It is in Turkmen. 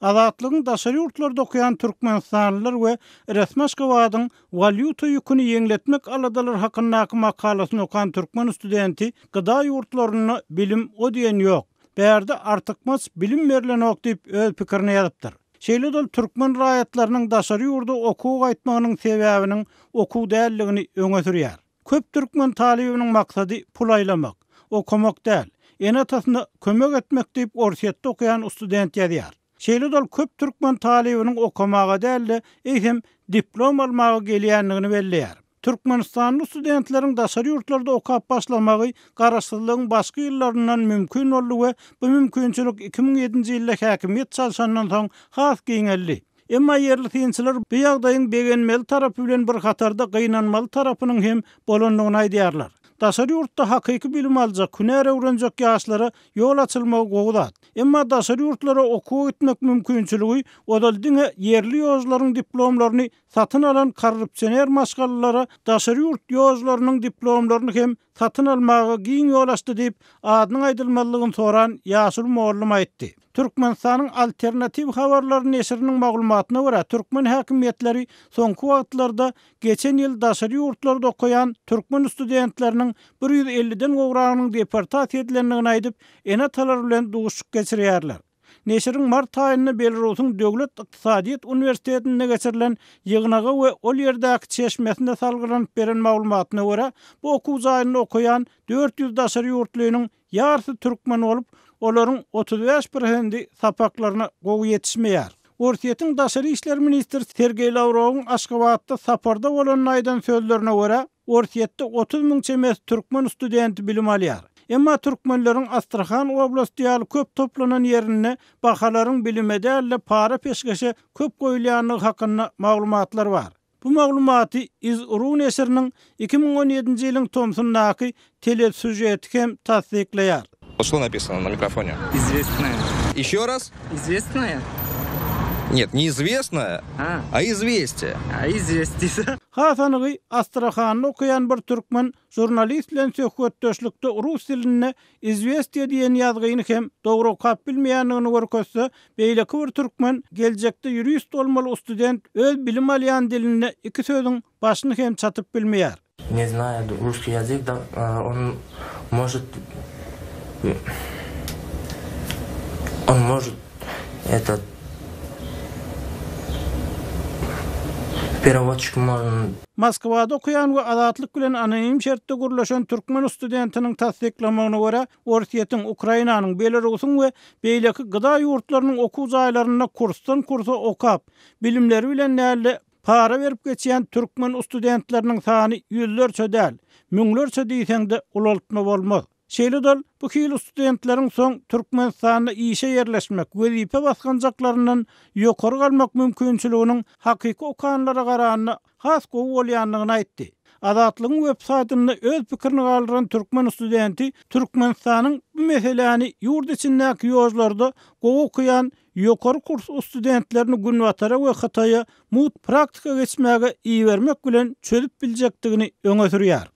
Azatlygyň daşary ýurtlarda okuyan türkmenistanlylar we resmi Aşgabatyň valyuta ýüküni ýeňletmek aladalar hakyndaky makalasyny okuyan türkmen studenti gyda ýurtlaryny bilim o diýen ýok. Bärde artykmaz bilim berilenok diýip öz pikirini ýazypdyr. Şeýle dol türkmen raýatlarynyň daşary ýurda okuw gaýtmagynyň sebäbiniň okuw dälligini öňe sürýär. Köp türkmen talibiniň maksady pul aýlamak, okumak däl, ene tasyna kömek etmek diýip orsiýetde okuyan student ýazýar. Şeýle dol köp türkmen talibiniň okumaga däl, eýsem diplom almagy gelýändigini belleýär. Türkmenistanly studentleriň daşary ýurtlarda okap başlamagy garaşsyzlygyň başga ýyllaryndan mümkin boldy we bu mümkinçilik 2007-nji ýylda häkimiýet çalşandan soň has giňeldi. Emma yerli synçylar bu ýagdaýyň begenmeli tarapy bilen bir hatarda gynanmaly tarapynyň hem bolanlygyny aýdýarlar. Daşary ýurtda hakyky bilim aljak, hünär öwrenjek ýaşlara ýol açylmagy gowudat. Emma daşary ýurtlara okuw etmek mümkinçiligi odal diňe yerli ýozlaryň diplomlaryny satyn alan korrupsioner maşgallara daşary ýurt ýozlarynyň diplomlaryny hem satyn almagy giň ýol açdy diýip adynyň aýdylmalygyny soran Ýasyl Mollum aýtdy. Türkmenistanyň alternativ habarlary neşriniň maglumatyna görä türkmen häkimetleri soňky wagtlarda geçen ýyl daşary ýurtlarda okuyan türkmen studentleriniň 150-den gowranyň deportasiýa edilendigini aýdyp, enatalar bilen duguşyk geçirýärler. Neşriň mart aýyny Belarusyň Döwlet ykdysadyýet Uniwersitetinde geçirilen ýygnaga we ol ýerdäki çeşmesinde salgylanyp beren maglumatyna görä, bu okuw zaýyny okuyan 400 daşary ýurtlynyň ýarysy türkmen bolup, olaryň 35% sapaklaryna gowy ýetişmeýär. Orsiýetiň daşary işler ministri Sergey Lavrowyň Aşgabatda saparda bolan aýdan sözlerine görä, Orsiýetde 30 000 çemes türkmen studenti bilim alýar. Emma türkmenleriň Astrahan oblasti ýaly köp toplanan ýerine bahalaryň bilime däl para peşgeşe köp goýulýanlygy hakynda maglumatlar bar. Bu maglumaty Iz-Uru neşriniň 2017-nji ýylyň Tomsundaky telesüjeti hem tasdikleýär. Что написано на микрофоне? Известная. Еще раз? Известная? Нет, не известная, а известие. Известие. Hasanygy Astrahan'da okuyan bir türkmen jurnalist bilen söhbetdeşlikde rus diline izvestiye diýen ýazgyny hem dogry okap bilmeýändigini görkezse, beýleki bir türkmen geljekde jurist bolmaly student öz bilim alýan diline iki sözüň başyny hem çatyp bilmeýär. Не знаю русский язык, да, он может этот переводчик можно. Moskvada okuyan we Azatlyk bilen anonim şertde gürleşen türkmen studentiniň tasdiklamagyna görä, Orsiýetiň Ukrainanyň, Belarusyň we beýleki gyda ýurtlarynyň okuw jaýlaryna kursdan kursa okap, bilimleri bilen näle para berip geçýän türkmen studentleriniň sany ýüzlerçe däl, müňlerçe diýsende ulaltma bolmaz. Şeýle dol bu kiýil studentleriň soň Türkmenistanda işe ýerleşmek, wezipe basganjaklarynyň ýokary galmak mümkinçiliginiň hakyky okanlara garanyna has gowy bolýanlygyny aýtdy. Azatlygyň web saýtyna öz pikirini galdyran türkmen studenti Türkmenistanyň bu meseleni ýurt içindäki ýozlarda gowy okuyan ýokary kurs studentlerini günwatara we Hataýa mut praktika geçmäge iý bermek bilen çözüp biljekdigini öňe sürýär.